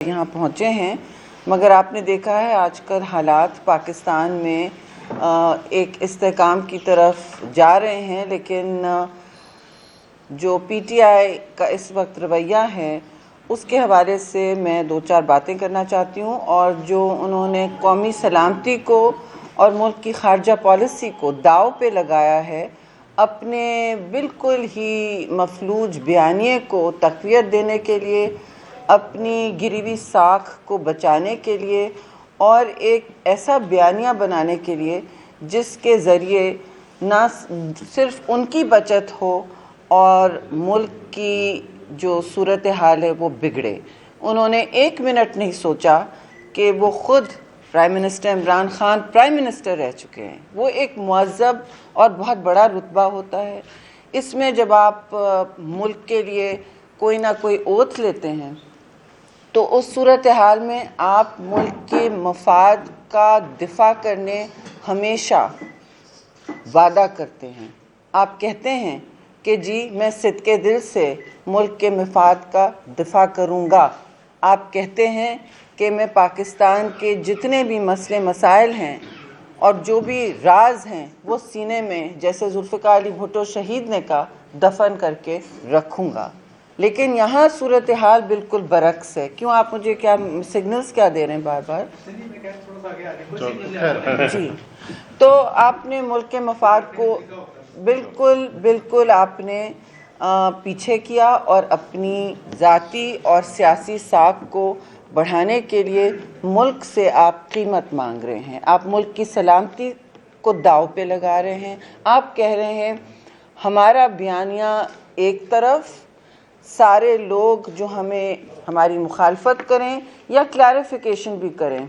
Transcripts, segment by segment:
یہاں پہنچے ہیں، مگر آپ نے دیکھا ہے آج کل حالات پاکستان میں ایک استحکام کی طرف جا رہے ہیں، لیکن جو پی ٹی آئی کا اس وقت رویہ ہے اس کے حوالے سے میں دو چار باتیں کرنا چاہتی ہوں، اور جو انہوں نے قومی سلامتی کو اور ملک کی خارجہ پالیسی کو داؤ پہ لگایا ہے، اپنے بالکل ہی مفلوج بیانیے کو تقویت دینے کے لیے، اپنی گری ہوئی ساکھ کو بچانے کے لیے، اور ایک ایسا بیانیہ بنانے کے لیے جس کے ذریعے نہ صرف ان کی بچت ہو اور ملک کی جو صورتحال ہے وہ بگڑے۔ انہوں نے ایک منٹ نہیں سوچا کہ وہ خود prime minister Imran Khan prime minister رہ چکے ہیں۔ وہ ایک معذب اور بہت بڑا رتبہ ہوتا ہے۔ اس میں جب آپ ملک کے لیے کوئی نہ کوئی اوتھ لیتے ہیں تو اس صورتحال میں آپ ملک کے مفاد کا دفاع کرنے ہمیشہ وعدہ کرتے ہیں۔ آپ کہتے ہیں کہ جی میں صدقے دل سے ملک کے مفاد کا دفاع کروں گا۔ آپ کہتے ہیں کہ میں پاکستان کے جتنے بھی مسئلے مسائل ہیں اور جو بھی راز ہیں وہ سینے میں، جیسے ذوالفقار علی بھٹو شہید نے کہا، دفن کر کے رکھوں گا۔ لیکن یہاں صورتحال بالکل برعکس ہے۔ کیوں آپ مجھے کیا سگنلز کیا دے رہے ہیں بار بار؟ جی، تو آپ نے ملک کے مفاد کو بالکل آپ نے پیچھے کیا اور اپنی ذاتی اور سیاسی ساکھ کو بڑھانے کے لیے ملک سے آپ قیمت مانگ رہے ہیں۔ آپ ملک کی سلامتی کو داؤ پہ لگا رہے ہیں۔ آپ کہہ رہے ہیں ہمارا بیانیہ ایک طرف، سارے لوگ جو ہماری مخالفت کریں یا کلیریفیکیشن بھی کریں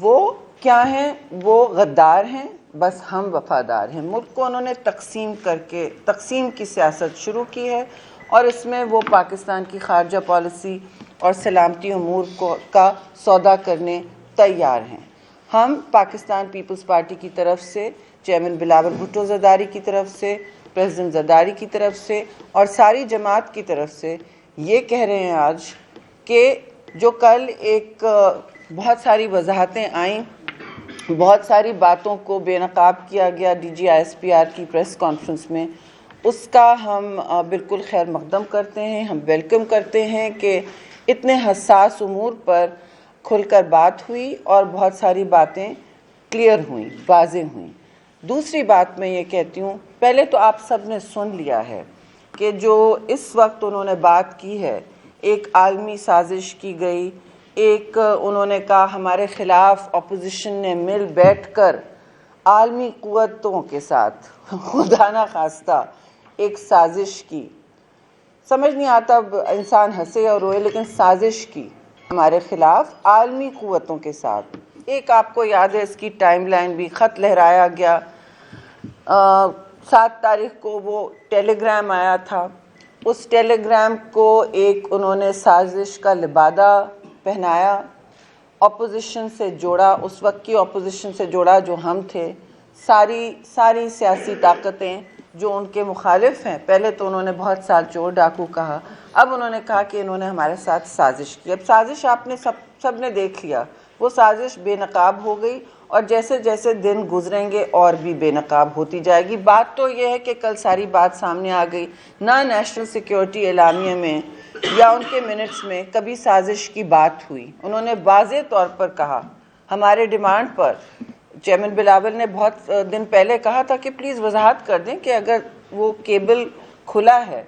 وہ کیا ہیں؟ وہ غدار ہیں، بس ہم وفادار ہیں۔ ملک کو انہوں نے تقسیم کی سیاست شروع کی ہے، اور اس میں وہ پاکستان کی خارجہ پالیسی اور سلامتی امور کا سودا کرنے تیار ہیں۔ ہم پاکستان پیپلز پارٹی کی طرف سے، چیئرمین بلاول بھٹو زرداری کی طرف سے، پریزیڈنٹ زرداری کی طرف سے اور ساری جماعت کی طرف سے یہ کہہ رہے ہیں آج کہ جو کل ایک بہت ساری وضاحتیں آئیں، بہت ساری باتوں کو بے نقاب کیا گیا D G I S P R کی پریس کانفرنس میں، اس کا ہم بالکل خیر مقدم کرتے ہیں۔ ہم ویلکم کرتے ہیں کہ اتنے حساس امور پر کھل کر بات ہوئی اور بہت ساری باتیں کلیئر ہوئیں، واضح ہوئیں۔ دوسری بات میں یہ کہتی ہوں، پہلے تو آپ سب نے سن لیا ہے کہ جو اس وقت انہوں نے بات کی ہے، ایک عالمی سازش کی گئی، ایک انہوں نے کہا ہمارے خلاف اپوزیشن نے مل بیٹھ کر عالمی قوتوں کے ساتھ خدا نہ خواستہ ایک سازش کی۔ سمجھ نہیں آتا انسان ہنسے اور روئے، لیکن سازش کی ہمارے خلاف عالمی قوتوں کے ساتھ۔ ایک آپ کو یاد ہے اس کی ٹائم لائن بھی، خط لہرایا گیا، 7 تاریخ کو وہ ٹیلی گرام آیا تھا، اس ٹیلی گرام کو ایک انہوں نے سازش کا لبادہ پہنایا، اپوزیشن سے جوڑا، اس وقت کی اپوزیشن سے جوڑا جو ہم تھے، ساری سیاسی طاقتیں جو ان کے مخالف ہیں۔ پہلے تو انہوں نے بہت سال چور ڈاکو کہا، اب انہوں نے کہا کہ انہوں نے ہمارے ساتھ سازش کی۔ اب سازش آپ نے سب نے دیکھ لیا، وہ سازش بے نقاب ہو گئی، اور جیسے جیسے دن گزریں گے اور بھی بے نقاب ہوتی جائے گی۔ بات تو یہ ہے کہ کل ساری بات سامنے آ گئی، نہ نیشنل سیکیورٹی اعلامیہ میں یا ان کے منٹس میں کبھی سازش کی بات ہوئی۔ انہوں نے واضح طور پر کہا، ہمارے ڈیمانڈ پر چیئرمین بلاول نے بہت دن پہلے کہا تھا کہ پلیز وضاحت کر دیں کہ اگر وہ کیبل کھلا ہے،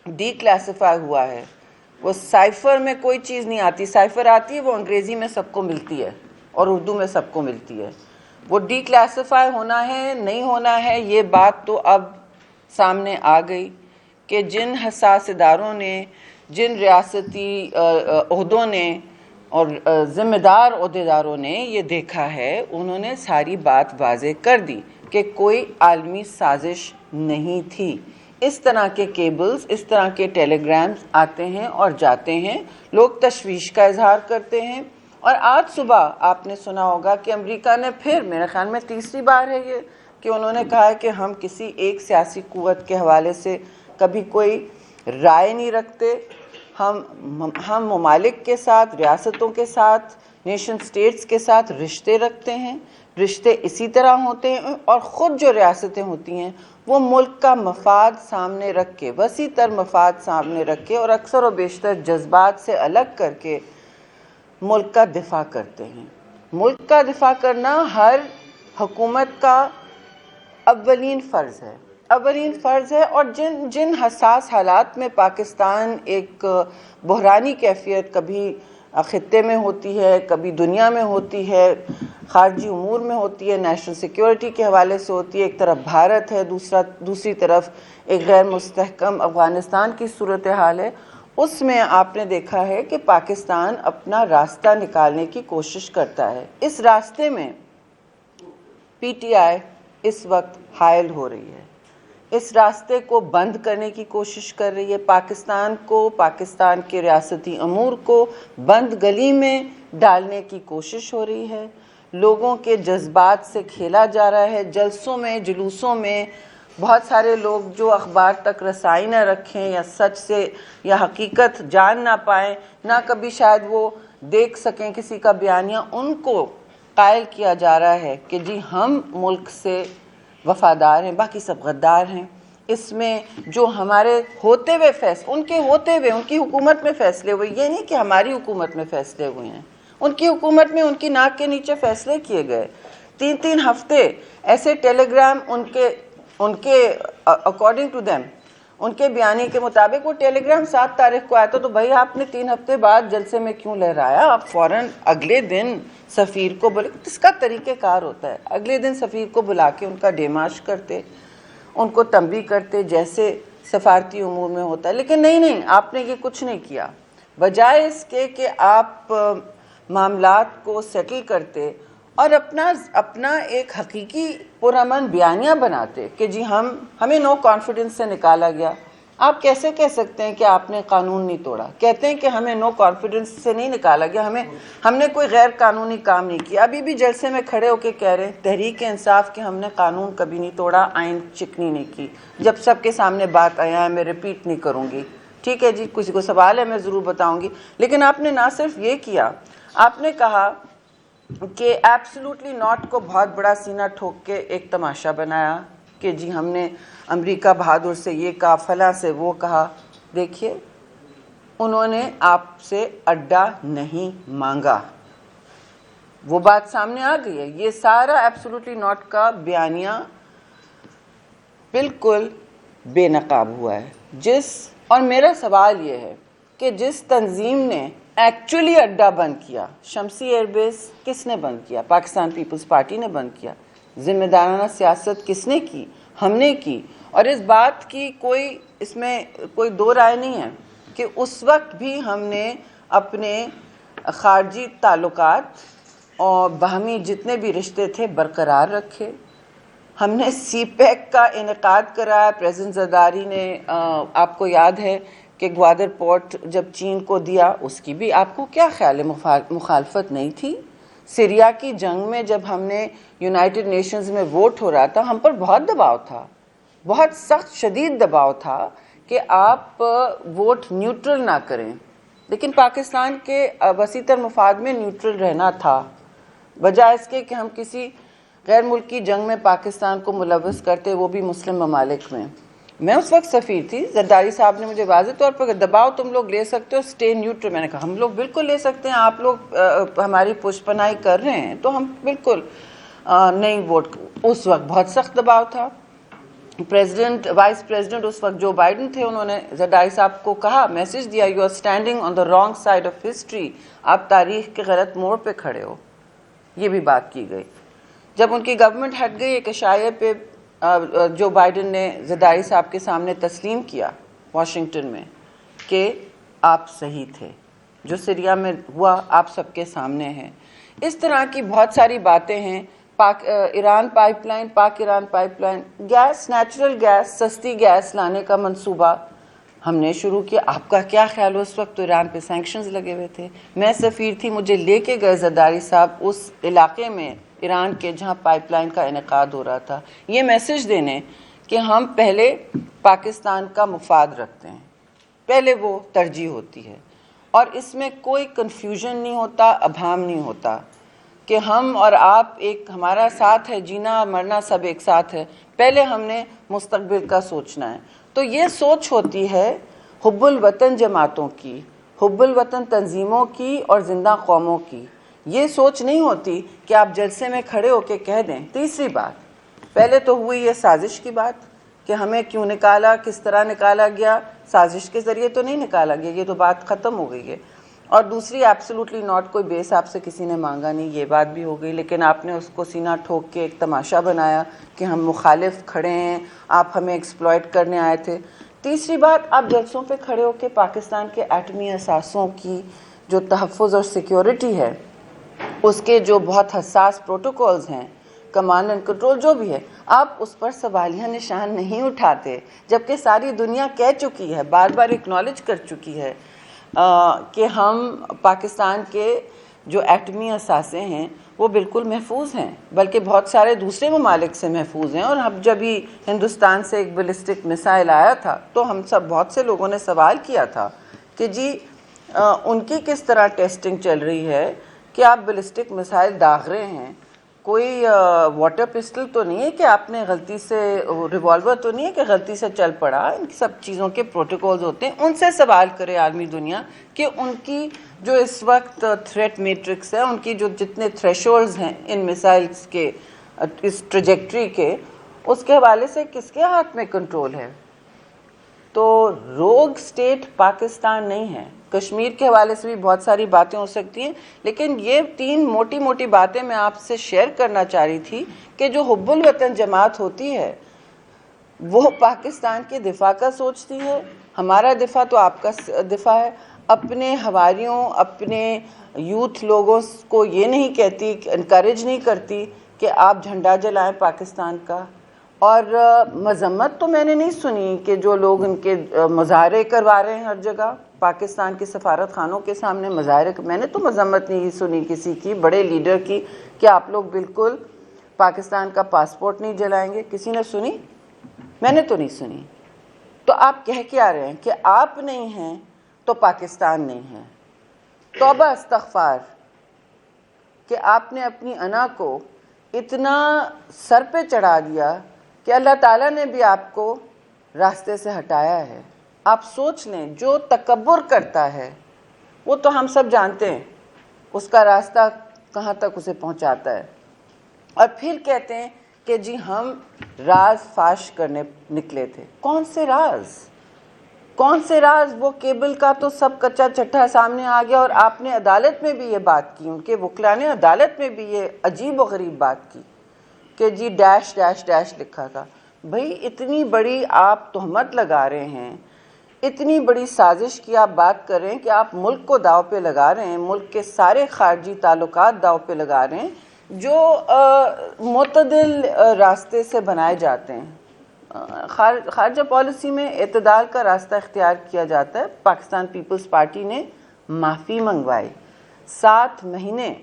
ڈی کلاسیفائی ہوا ہے، وہ سائفر میں کوئی چیز نہیں آتی، سائفر آتی ہے وہ انگریزی میں سب کو ملتی ہے اور اردو میں سب کو ملتی ہے، وہ ڈی کلاسیفائی ہونا ہے نہیں ہونا ہے، یہ بات تو اب سامنے آ گئی کہ جن حساس اداروں نے، جن ریاستی عہدوں نے اور ذمہ دار عہدیداروں نے یہ دیکھا ہے، انہوں نے ساری بات واضح کر دی کہ کوئی عالمی سازش نہیں تھی۔ اس طرح کے کیبلز، اس طرح کے ٹیلی گرامز آتے ہیں اور جاتے ہیں، لوگ تشویش کا اظہار کرتے ہیں۔ اور آج صبح آپ نے سنا ہوگا کہ امریکہ نے پھر، میرے خیال میں تیسری بار ہے یہ، کہ انہوں نے کہا ہے کہ ہم کسی ایک سیاسی قوت کے حوالے سے کبھی کوئی رائے نہیں رکھتے، ہم ممالک کے ساتھ، ریاستوں کے ساتھ، نیشن سٹیٹس کے ساتھ رشتے رکھتے ہیں، رشتے اسی طرح ہوتے ہیں، اور خود جو ریاستیں ہوتی ہیں وہ ملک کا مفاد سامنے رکھ کے، وسیع تر مفاد سامنے رکھ کے اور اکثر و بیشتر جذبات سے الگ کر کے ملک کا دفاع کرتے ہیں۔ ملک کا دفاع کرنا ہر حکومت کا اولین فرض ہے، اور جن حساس حالات میں پاکستان ایک بحرانی کیفیت کبھی خطے میں ہوتی ہے، کبھی دنیا میں ہوتی ہے، خارجی امور میں ہوتی ہے، نیشنل سیکیورٹی کے حوالے سے ہوتی ہے، ایک طرف بھارت ہے، دوسری طرف ایک غیر مستحکم افغانستان کی صورتحال ہے، اس میں آپ نے دیکھا ہے کہ پاکستان اپنا راستہ نکالنے کی کوشش کرتا ہے۔ اس راستے میں پی ٹی آئی اس وقت حائل ہو رہی ہے، اس راستے کو بند کرنے کی کوشش کر رہی ہے، پاکستان کے ریاستی امور کو بند گلی میں ڈالنے کی کوشش ہو رہی ہے، لوگوں کے جذبات سے کھیلا جا رہا ہے، جلسوں میں، جلوسوں میں بہت سارے لوگ جو اخبار تک رسائی نہ رکھیں یا سچ سے یا حقیقت جان نہ پائیں، نہ کبھی شاید وہ دیکھ سکیں کسی کا بیانیہ، ان کو قائل کیا جا رہا ہے کہ جی ہم ملک سے وفادار ہیں، باقی سب غدار ہیں۔ اس میں جو ہمارے ہوتے ہوئے ان کی حکومت میں فیصلے ہوئے، یہ نہیں کہ ہماری حکومت میں فیصلے ہوئے ہیں، ان کی حکومت میں ان کی ناک کے نیچے فیصلے کیے گئے۔ 3 ہفتے ایسے ٹیلی گرام ان کے اکارڈنگ ٹو دیم، ان کے بیانی کے مطابق وہ ٹیلی گرام 7 تاریخ کو آیا تھا، تو بھائی آپ نے 3 ہفتے بعد جلسے میں کیوں لہرایا؟ آپ فوراً اگلے دن سفیر کو بلے، اس کا طریقہ کار ہوتا ہے، اگلے دن سفیر کو بلا کے ان کا ڈیمارش کرتے، ان کو تنبیہ کرتے جیسے سفارتی امور میں ہوتا ہے، لیکن نہیں، آپ نے یہ کچھ نہیں کیا۔ بجائے اس کے کہ آپ معاملات کو سیٹل کرتے اور اپنا ایک حقیقی پرامن بیانیہ بناتے کہ جی ہمیں نو کانفیڈنس سے نکالا گیا۔ آپ کیسے کہہ سکتے ہیں کہ آپ نے قانون نہیں توڑا؟ کہتے ہیں کہ ہمیں نو کانفیڈنس سے نہیں نکالا گیا، ہم نے کوئی غیر قانونی کام نہیں کیا۔ ابھی بھی جلسے میں کھڑے ہو کے کہہ رہے ہیں تحریک انصاف کہ ہم نے قانون کبھی نہیں توڑا، آئین چکنی نہیں کی۔ جب سب کے سامنے بات آیا ہے، میں ریپیٹ نہیں کروں گی، ٹھیک ہے جی، کسی کو سوال ہے میں ضرور بتاؤں گی، لیکن آپ نے نہ صرف یہ کیا، آپ نے کہا کہ ایبسلوٹلی ناٹ کو بہت بڑا سینہ ٹھوک کے ایک تماشا بنایا کہ جی ہم نے امریکہ بہادر سے یہ کہا، فلاں سے وہ کہا۔ دیکھیے، انہوں نے آپ سے اڈا نہیں مانگا، وہ بات سامنے آ گئی ہے۔ یہ سارا ایبسلوٹلی ناٹ کا بیانیہ بالکل بے نقاب ہوا ہے۔ اور میرا سوال یہ ہے کہ جس تنظیم نے ایکچولی اڈا بند کیا، شمسی ایئر بیس کس نے بند کیا؟ پاکستان پیپلز پارٹی نے بند کیا۔ ذمہ دارانہ سیاست کس نے کی؟ ہم نے کی۔ اور اس بات کی اس میں کوئی دو رائے نہیں ہے کہ اس وقت بھی ہم نے اپنے خارجی تعلقات اور باہمی جتنے بھی رشتے تھے برقرار رکھے۔ ہم نے سی پیک کا انعقاد کرایا، پریزیڈنٹ زرداری نے، آپ کو یاد ہے کہ گوادر پورٹ جب چین کو دیا، اس کی بھی آپ کو کیا خیال ہے مخالفت نہیں تھی؟ سیریا کی جنگ میں جب ہم نے یونائٹڈ نیشنز میں ووٹ ہو رہا تھا، ہم پر بہت دباؤ تھا، بہت سخت شدید دباؤ تھا کہ آپ ووٹ نیوٹرل نہ کریں، لیکن پاکستان کے وسیع تر مفاد میں نیوٹرل رہنا تھا، بجائے اس کے کہ ہم کسی غیر ملکی جنگ میں پاکستان کو ملوث کرتے، وہ بھی مسلم ممالک میں۔ میں اس وقت سفیر تھی، زرداری صاحب نے مجھے واضح طور پر دباؤ تم لوگ لے سکتے ہو، اسٹے نیوٹرل۔ میں نے کہا ہم لوگ بالکل لے سکتے ہیں، آپ لوگ ہماری پشت پناہی کر رہے ہیں تو ہم بالکل نہیں ووٹ۔ اس وقت بہت سخت دباؤ تھا۔ وائس پریزیڈنٹ اس وقت جو بائیڈن تھے، انہوں نے زرداری صاحب کو کہا، میسج دیا، you are standing on the wrong side of history, آپ تاریخ کے غلط موڑ پہ کھڑے ہو۔ یہ بھی بات کی گئی۔ جب ان کی گورنمنٹ ہٹ گئی، ایک اشاعے پہ جو بائیڈن نے زرداری صاحب کے سامنے تسلیم کیا واشنگٹن میں کہ آپ صحیح تھے، جو سیریا میں ہوا آپ سب کے سامنے ہے۔ اس طرح کی بہت ساری باتیں ہیں۔ Pak Iran pipeline, gas, natural gas, سستی گیس لانے کا منصوبہ ہم نے شروع کیا۔ آپ کا کیا خیال ہو؟ اس وقت تو ایران پہ سینکشنز لگے ہوئے تھے، میں سفیر تھی، مجھے لے کے گئے زرداری صاحب اس علاقے میں ایران کے جہاں پائپ لائن کا انعقاد ہو رہا تھا، یہ میسج دینے کہ ہم پہلے پاکستان کا مفاد رکھتے ہیں، پہلے وہ ترجیح ہوتی ہے، اور اس میں کوئی کنفیوژن نہیں ہوتا، ابہام نہیں ہوتا کہ ہم اور آپ ایک، ہمارا ساتھ ہے، جینا مرنا سب ایک ساتھ ہے، پہلے ہم نے مستقبل کا سوچنا ہے۔ تو یہ سوچ ہوتی ہے حب الوطن جماعتوں کی، حب الوطن تنظیموں کی اور زندہ قوموں کی۔ یہ سوچ نہیں ہوتی کہ آپ جلسے میں کھڑے ہو کے کہہ دیں۔ تیسری بات، پہلے تو ہوئی یہ سازش کی بات کہ ہمیں کیوں نکالا، کس طرح نکالا گیا، سازش کے ذریعے تو نہیں نکالا گیا، یہ تو بات ختم ہو گئی ہے۔ اور دوسری، ایبسولوٹلی ناٹ، کوئی بیس آپ سے کسی نے مانگا نہیں، یہ بات بھی ہو گئی، لیکن آپ نے اس کو سینہ ٹھوک کے ایک تماشا بنایا کہ ہم مخالف کھڑے ہیں، آپ ہمیں ایکسپلائٹ کرنے آئے تھے۔ تیسری بات، آپ جلسوں پہ کھڑے ہو کے پاکستان کے ایٹمی اثاثوں کی جو تحفظ اور سیکیورٹی ہے، اس کے جو بہت حساس پروٹوکولز ہیں، کمانڈ اینڈ کنٹرول جو بھی ہے، آپ اس پر سوالیہ نشان نہیں اٹھاتے، جبکہ ساری دنیا کہہ چکی ہے، بار بار اکنالج کر چکی ہے کہ ہم پاکستان کے جو ایٹمی اثاثے ہیں وہ بالکل محفوظ ہیں، بلکہ بہت سارے دوسرے ممالک سے محفوظ ہیں۔ اور اب جب ہی ہندوستان سے ایک بیلسٹک میسائل آیا تھا تو ہم سب، بہت سے لوگوں نے سوال کیا تھا کہ جی ان کی کس طرح ٹیسٹنگ چل رہی ہے کہ آپ بیلسٹک میسائل داغ رہے ہیں، کوئی واٹر پسٹل تو نہیں ہے کہ آپ نے غلطی سے، ریوالور تو نہیں ہے کہ غلطی سے چل پڑا۔ ان سب چیزوں کے پروٹوکولز ہوتے ہیں، ان سے سوال کرے عالمی دنیا کہ ان کی جو اس وقت تھریٹ میٹرکس ہے، ان کی جو جتنے تھریشولڈز ہیں ان میسائلز کے، اس ٹریجیکٹری کے، اس کے حوالے سے کس کے ہاتھ میں کنٹرول ہے۔ تو روگ سٹیٹ پاکستان نہیں ہے۔ کشمیر کے حوالے سے بھی بہت ساری باتیں ہو سکتی ہیں، لیکن یہ تین موٹی موٹی باتیں میں آپ سے شیئر کرنا چاہ رہی تھی کہ جو حب الوطن جماعت ہوتی ہے وہ پاکستان کے دفاع کا سوچتی ہے۔ ہمارا دفاع تو آپ کا دفاع ہے۔ اپنے حواریوں، اپنے یوتھ لوگوں کو یہ نہیں کہتی، انکریج نہیں کرتی کہ آپ جھنڈا جلائیں پاکستان کا۔ اور مذمت تو میں نے نہیں سنی کہ جو لوگ ان کے مظاہرے کروا رہے ہیں ہر جگہ، پاکستان کے سفارت خانوں کے سامنے مظاہرے، میں نے تو مذمت نہیں سنی کسی کی، بڑے لیڈر کی، کہ آپ لوگ بالکل پاکستان کا پاسپورٹ نہیں جلائیں گے۔ کسی نے سنی؟ میں نے تو نہیں سنی۔ تو آپ کہہ کیا رہے ہیں کہ آپ نہیں ہیں تو پاکستان نہیں ہے۔ توبہ استغفار کہ آپ نے اپنی انا کو اتنا سر پہ چڑھا دیا کہ اللہ تعالیٰ نے بھی آپ کو راستے سے ہٹایا ہے۔ آپ سوچ لیں، جو تکبر کرتا ہے وہ تو ہم سب جانتے ہیں اس کا راستہ کہاں تک اسے پہنچاتا ہے، اور پھر کہتے ہیں کہ جی ہم راز فاش کرنے نکلے تھے۔ کون سے راز؟ کون سے راز؟ وہ کیبل کا تو سب کچا چٹھا سامنے آ گیا، اور آپ نے عدالت میں بھی یہ بات کی، ان کے وکلاء نے عدالت میں بھی یہ عجیب و غریب بات کی کہ جی ڈیش ڈیش ڈیش لکھا تھا۔ بھئی اتنی بڑی آپ تہمت لگا رہے ہیں، اتنی بڑی سازش کی آپ بات کر رہے ہیں کہ آپ ملک کو داؤ پہ لگا رہے ہیں، ملک کے سارے خارجی تعلقات داؤ پہ لگا رہے ہیں جو معتدل راستے سے بنائے جاتے ہیں۔ خارجہ پالیسی میں اعتدال کا راستہ اختیار کیا جاتا ہے۔ پاکستان پیپلز پارٹی نے معافی منگوائی، 7 مہینے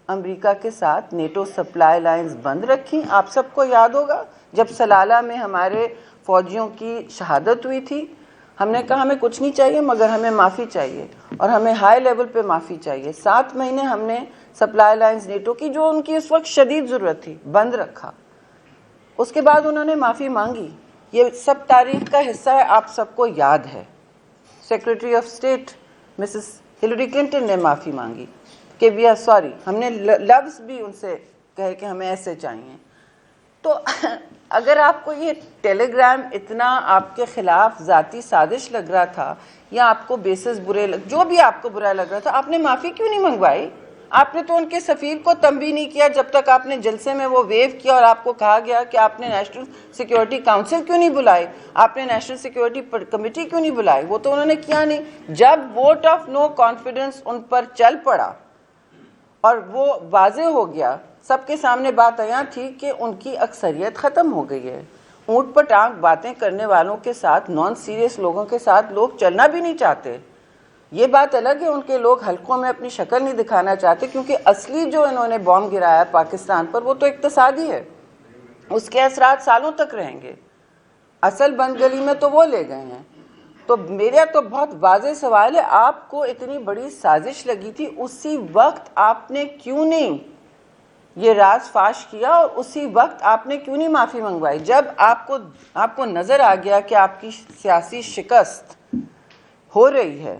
امریکہ کے ساتھ نیٹو سپلائی لائنز بند رکھی۔ آپ سب کو یاد ہوگا جب سلالہ میں ہمارے فوجیوں کی شہادت ہوئی تھی، ہم نے کہا ہمیں کچھ نہیں چاہیے مگر ہمیں معافی چاہیے، اور ہمیں ہائی لیول پہ معافی چاہیے۔ 7 مہینے ہم نے سپلائی لائنز نیٹو کی، جو ان کی اس وقت شدید ضرورت تھی، بند رکھا۔ اس کے بعد انہوں نے معافی مانگی۔ یہ سب تاریخ کا حصہ ہے، آپ سب کو یاد ہے۔ Secretary of state Mrs Hillary Clinton نے معافی مانگی کہ وی آر سوری، ہم نے لفظ بھی ان سے کہے کہ ہمیں ایسے چاہیے۔ تو اگر آپ کو یہ ٹیلی گرام اتنا آپ کے خلاف ذاتی سازش لگ رہا تھا، یا آپ کو بیسس برے جو بھی آپ کو برا لگ رہا تھا، آپ نے معافی کیوں نہیں منگوائی؟ آپ نے تو ان کے سفیر کو تنبیہ نہیں کیا جب تک آپ نے جلسے میں وہ ویو کیا اور آپ کو کہا گیا کہ آپ نے نیشنل سیکیورٹی کاؤنسل کیوں نہیں بلائی، آپ نے نیشنل سیکیورٹی کمیٹی کیوں نہیں بلائی؟ وہ تو انہوں نے کیا نہیں۔ جب ووٹ آف نو کانفیڈنس ان پر چل پڑا اور وہ واضح ہو گیا، سب کے سامنے بات عیاں تھی کہ ان کی اکثریت ختم ہو گئی ہے۔ اونٹ پر ٹانگ باتیں کرنے والوں کے ساتھ، نان سیریس لوگوں کے ساتھ لوگ چلنا بھی نہیں چاہتے۔ یہ بات الگ ہے، ان کے لوگ حلقوں میں اپنی شکل نہیں دکھانا چاہتے، کیونکہ اصلی جو انہوں نے بام گرایا پاکستان پر وہ تو اقتصادی ہے، اس کے اثرات سالوں تک رہیں گے۔ اصل بند گلی میں تو وہ لے گئے ہیں، تو میرا تو بہت واضح سوال ہے، آپ کو اتنی بڑی سازش لگی تھی، اسی وقت آپ نے کیوں نہیں یہ راز فاش کیا، اور اسی وقت آپ نے کیوں نہیں معافی منگوائی؟ جب آپ کو نظر آ گیا کہ آپ کی سیاسی شکست ہو رہی ہے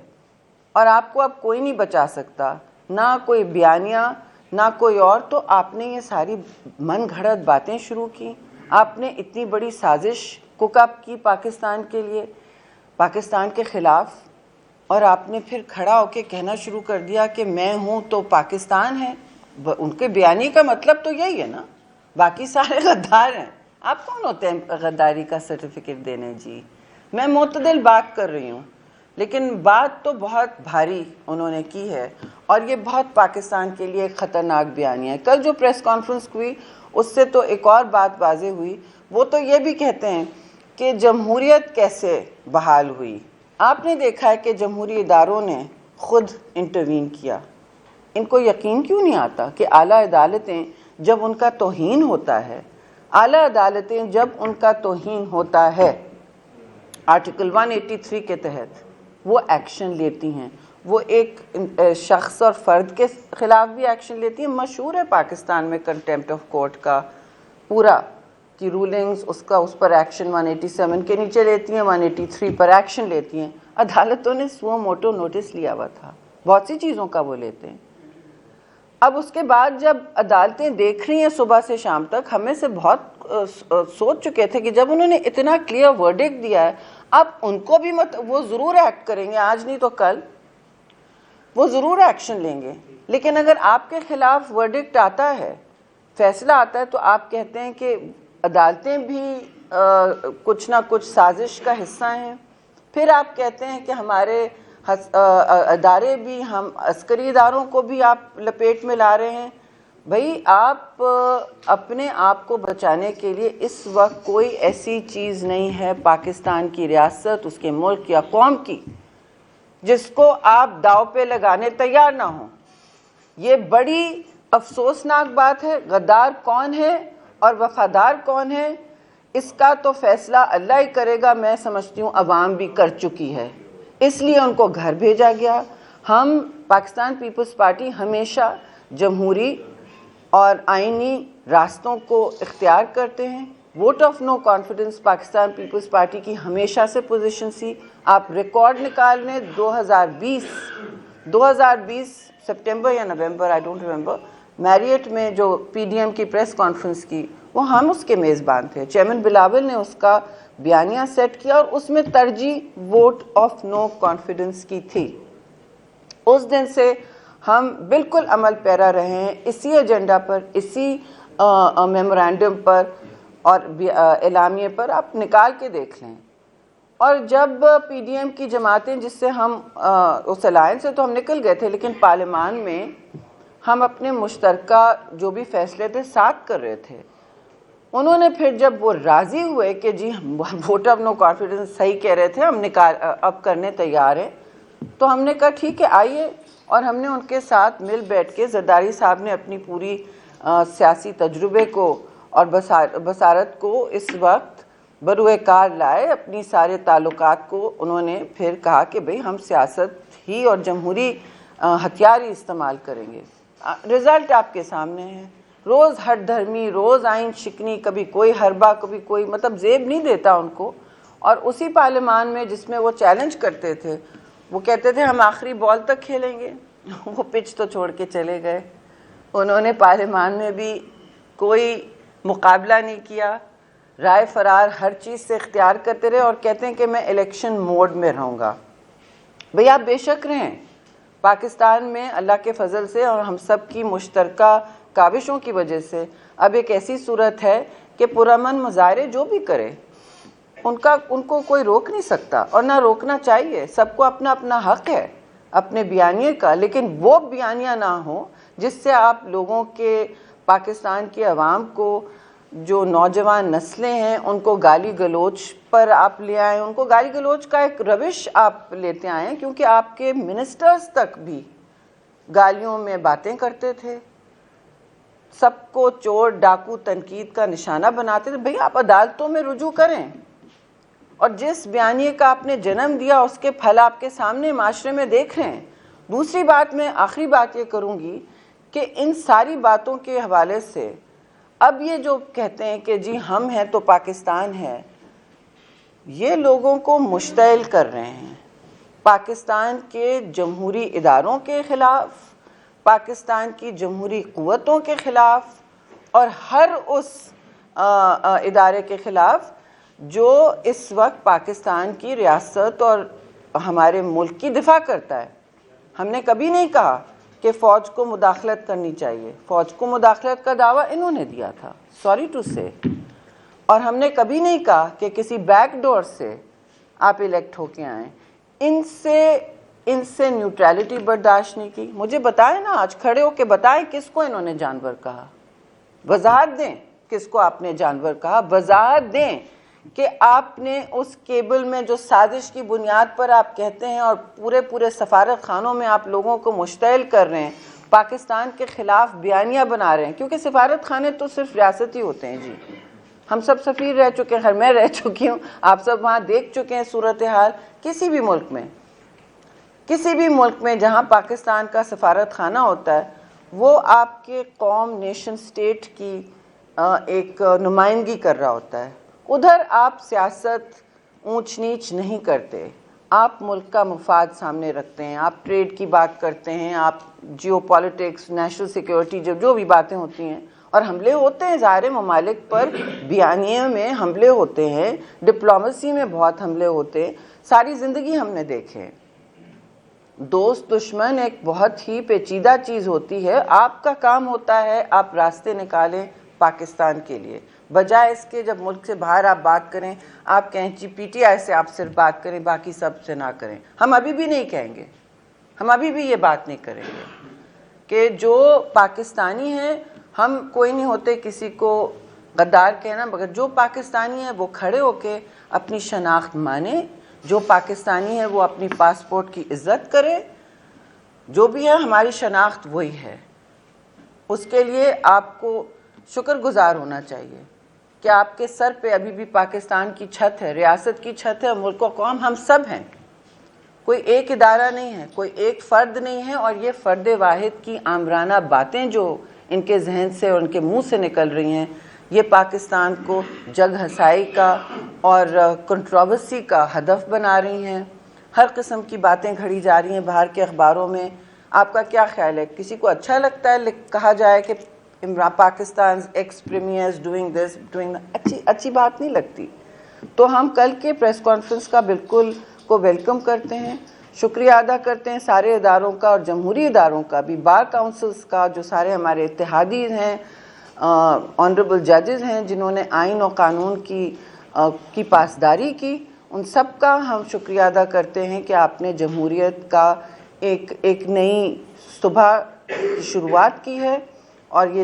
اور آپ کو اب کوئی نہیں بچا سکتا، نہ کوئی بیانیہ نہ کوئی اور، تو آپ نے یہ ساری من گھڑت باتیں شروع کی. آپ نے اتنی بڑی سازش کوک اپ کی پاکستان کے لیے، پاکستان کے خلاف، اور آپ نے پھر کھڑا ہو کے کہنا شروع کر دیا کہ میں ہوں تو پاکستان ہے. ان کے بیانی کا مطلب تو یہی ہے نا، باقی سارے غدار ہیں. آپ کون ہوتے ہیں غداری کا سرٹیفکیٹ دینے؟ جی میں معتدل بات کر رہی ہوں، لیکن بات تو بہت بھاری انہوں نے کی ہے، اور یہ بہت پاکستان کے لیے ایک خطرناک بیانیہ ہے. کل جو پریس کانفرنس ہوئی اس سے تو ایک اور بات واضح ہوئی. وہ تو یہ بھی کہتے ہیں کہ جمہوریت کیسے بحال ہوئی. آپ نے دیکھا ہے کہ جمہوری اداروں نے خود انٹروین کیا. ان کو یقین کیوں نہیں آتا کہ اعلیٰ عدالتیں جب ان کا توہین ہوتا ہے، اعلیٰ عدالتیں جب ان کا توہین ہوتا ہے آرٹیکل 183 کے تحت وہ ایکشن لیتی ہیں. وہ ایک شخص اور فرد کے خلاف بھی ایکشن لیتی ہیں. مشہور ہے پاکستان میں کنٹیمپٹ آف کورٹ کا پورا کی رولنگز، اس پر ایکشن 187 کے نیچے لیتی ہیں، 183 پر ایکشن لیتی ہیں. عدالتوں نے سو موٹو نوٹس لیا ہوا تھا، بہت سی چیزوں کا وہ لیتے ہیں. اب اس کے بعد جب عدالتیں دیکھ رہی ہیں صبح سے شام تک، ہمیں سے بہت سوچ چکے تھے کہ جب انہوں نے اتنا کلیئر ورڈکٹ دیا ہے، اب ان کو بھی وہ ضرور ایکٹ کریں گے، آج نہیں تو کل وہ ضرور ایکشن لیں گے. لیکن اگر آپ کے خلاف ورڈکٹ آتا ہے، فیصلہ آتا ہے، تو آپ کہتے ہیں کہ عدالتیں بھی کچھ نہ کچھ سازش کا حصہ ہیں. پھر آپ کہتے ہیں کہ ہمارے ادارے بھی، ہم عسکری اداروں کو بھی آپ لپیٹ میں لا رہے ہیں. بھئی آپ اپنے آپ کو بچانے کے لیے اس وقت کوئی ایسی چیز نہیں ہے پاکستان کی ریاست، اس کے ملک یا قوم کی، جس کو آپ داؤ پہ لگانے تیار نہ ہوں. یہ بڑی افسوسناک بات ہے. غدار کون ہے اور وفادار کون ہے، اس کا تو فیصلہ اللہ ہی کرے گا. میں سمجھتی ہوں عوام بھی کر چکی ہے، اس لیے ان کو گھر بھیجا گیا. ہم پاکستان پیپلز پارٹی ہمیشہ جمہوری اور آئینی راستوں کو اختیار کرتے ہیں. Vote of no confidence Pakistan Peoples Party کی ہمیشہ سے پوزیشن سی. آپ ریکارڈ نکال لیں، 2020 سپٹمبر یا نومبر، آئی ڈونٹ ریمبر، میریٹ میں جو پی ڈی ایم کی پریس کانفرنس کی، وہ ہم اس کے میزبان تھے. چیئرمین بلاول نے اس کا بیانیہ سیٹ کیا، اور اس میں ترجیح ووٹ آف نو کانفیڈنس کی تھی. اس دن سے ہم بالکل عمل پیرا رہے ہیں اسی ایجنڈا پر، اسی میمورینڈم پر اور اعلامیے پر. آپ نکال کے دیکھ لیں. اور جب پی ڈی ایم کی جماعتیں، جس سے ہم اس الائنس سے تو ہم نکل گئے تھے، لیکن پارلیمان میں ہم اپنے مشترکہ جو بھی فیصلے تھے ساتھ کر رہے تھے، انہوں نے پھر جب وہ راضی ہوئے کہ جی ووٹ آف نو کانفیڈنس صحیح کہہ رہے تھے، ہم اب کرنے تیار ہیں، تو ہم نے کہا ٹھیک ہے آئیے. اور ہم نے ان کے ساتھ مل بیٹھ کے، زرداری صاحب نے اپنی پوری سیاسی تجربے کو اور بصارت کو اس وقت بروئے کار لائے. اپنی سارے تعلقات کو انہوں نے پھر کہا کہ بھئی ہم سیاست ہی اور جمہوری ہتھیار ہی استعمال کریں گے. رزلٹ آپ کے سامنے ہے. روز ہٹ دھرمی، روز آئین شکنی، کبھی کوئی حربہ، کبھی کوئی، مطلب زیب نہیں دیتا ان کو. اور اسی پارلیمان میں جس میں وہ چیلنج کرتے تھے، وہ کہتے تھے ہم آخری بال تک کھیلیں گے، وہ پچ تو چھوڑ کے چلے گئے. انہوں نے پارلیمان میں بھی کوئی مقابلہ نہیں کیا، رائے فرار ہر چیز سے اختیار کرتے رہے، اور کہتے ہیں کہ میں الیکشن موڈ میں رہوں گا. بھئی آپ بے شک رہیں. پاکستان میں اللہ کے فضل سے اور ہم سب کی مشترکہ کاوشوں کی وجہ سے اب ایک ایسی صورت ہے کہ پرامن مظاہرے جو بھی کرے ان کو کوئی روک نہیں سکتا، اور نہ روکنا چاہیے. سب کو اپنا اپنا حق ہے اپنے بیانیے کا، لیکن وہ بیانیہ نہ ہو جس سے آپ لوگوں کے، پاکستان کے عوام کو، جو نوجوان نسلیں ہیں، ان کو گالی گلوچ پر آپ لے آئیں. ان کو گالی گلوچ کا ایک روش آپ لیتے آئیں، کیونکہ آپ کے منسٹرز تک بھی گالیوں میں باتیں کرتے تھے، سب کو چور ڈاکو تنقید کا نشانہ بناتے تھے. بھئی آپ عدالتوں میں رجوع کریں. اور جس بیانیے کا آپ نے جنم دیا اس کے پھل آپ کے سامنے معاشرے میں دیکھ رہے ہیں۔ دوسری بات، میں آخری بات یہ کروں گی کہ ان ساری باتوں کے حوالے سے اب یہ جو کہتے ہیں کہ جی ہم ہیں تو پاکستان ہے، یہ لوگوں کو مشتعل کر رہے ہیں پاکستان کے جمہوری اداروں کے خلاف، پاکستان کی جمہوری قوتوں کے خلاف، اور ہر اس ادارے کے خلاف جو اس وقت پاکستان کی ریاست اور ہمارے ملک کی دفاع کرتا ہے۔ ہم نے کبھی نہیں کہا کہ فوج کو مداخلت کرنی چاہیے، فوج کو مداخلت کا دعویٰ انہوں نے دیا تھا، سوری ٹو سے، اور ہم نے کبھی نہیں کہا کہ کسی بیک ڈور سے آپ الیکٹ ہو کے آئیں۔ ان سے نیوٹرلٹی برداشت نہیں کی۔ مجھے بتائیں نا، آج کھڑے ہو کے بتائیں کس کو انہوں نے جانور کہا، وضاحت دیں کس کو آپ نے جانور کہا، وضاحت دیں کہ آپ نے اس کیبل میں جو سازش کی بنیاد پر آپ کہتے ہیں اور پورے سفارت خانوں میں آپ لوگوں کو مشتعل کر رہے ہیں، پاکستان کے خلاف بیانیہ بنا رہے ہیں، کیونکہ سفارت خانے تو صرف ریاستی ہوتے ہیں جی، ہم سب سفیر رہ چکے ہیں، میں رہ چکی ہوں، آپ سب وہاں دیکھ چکے ہیں صورتحال۔ کسی بھی ملک میں جہاں پاکستان کا سفارت خانہ ہوتا ہے وہ آپ کے قوم، نیشن سٹیٹ کی ایک نمائندگی کر رہا ہوتا ہے۔ ادھر آپ سیاست اونچ نیچ نہیں کرتے، آپ ملک کا مفاد سامنے رکھتے ہیں، آپ ٹریڈ کی بات کرتے ہیں، آپ جیو پالیٹکس، نیشنل سیکیورٹی، جو بھی باتیں ہوتی ہیں، اور حملے ہوتے ہیں ظاہر ممالک پر، بیانیے میں حملے ہوتے ہیں، ڈپلومیسی میں بہت حملے ہوتے ہیں، ساری زندگی ہم نے دیکھے۔ دوست دشمن ایک بہت ہی پیچیدہ چیز ہوتی ہے، آپ کا کام ہوتا ہے آپ راستے نکالیں پاکستان کے لیے، بجائے اس کے جب ملک سے باہر آپ بات کریں، آپ کہیں جی پی ٹی آئی سے آپ صرف بات کریں، باقی سب سے نہ کریں۔ ہم ابھی بھی نہیں کہیں گے، ہم ابھی بھی یہ بات نہیں کریں گے کہ جو پاکستانی ہیں، ہم کوئی نہیں ہوتے کسی کو غدار کہنا، مگر جو پاکستانی ہیں وہ کھڑے ہو کے اپنی شناخت مانیں، جو پاکستانی ہے وہ اپنی پاسپورٹ کی عزت کرے، جو بھی ہے ہماری شناخت وہی ہے۔ اس کے لیے آپ کو شکر گزار ہونا چاہیے کہ آپ کے سر پہ ابھی بھی پاکستان کی چھت ہے، ریاست کی چھت ہے، ملک و قوم ہم سب ہیں، کوئی ایک ادارہ نہیں ہے، کوئی ایک فرد نہیں ہے، اور یہ فرد واحد کی آمرانہ باتیں جو ان کے ذہن سے اور ان کے منہ سے نکل رہی ہیں، یہ پاکستان کو جگ ہنسائی کا اور کنٹروورسی کا ہدف بنا رہی ہیں۔ ہر قسم کی باتیں گھڑی جا رہی ہیں باہر کے اخباروں میں۔ آپ کا کیا خیال ہے؟ کسی کو اچھا لگتا ہے کہا جائے کہ Pakistan ex premier doing this doing, اچھی بات نہیں لگتی۔ تو ہم کل کے پریس کانفرنس کا بالکل کو ویلکم کرتے ہیں، شکریہ ادا کرتے ہیں سارے اداروں کا اور جمہوری اداروں کا بھی، بار کاؤنسلز کا، جو سارے ہمارے اتحادی ہیں، آنریبل ججز ہیں جنہوں نے آئین و قانون کی پاسداری کی، ان سب کا ہم شکریہ ادا کرتے ہیں کہ آپ نے جمہوریت کا ایک نئی صبح کی شروعات کی ہے، اور یہ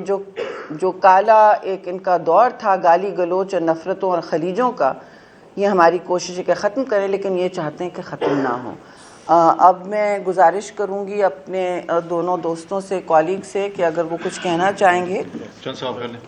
جو کالا ایک ان کا دور تھا گالی گلوچ اور نفرتوں اور خلیجوں کا، یہ ہماری کوشش ہے کہ ختم کریں، لیکن یہ چاہتے ہیں کہ ختم نہ ہو۔ اب میں گزارش کروں گی اپنے دونوں دوستوں سے، کالیگ سے، کہ اگر وہ کچھ کہنا چاہیں گے۔ چند سوال کر لیں۔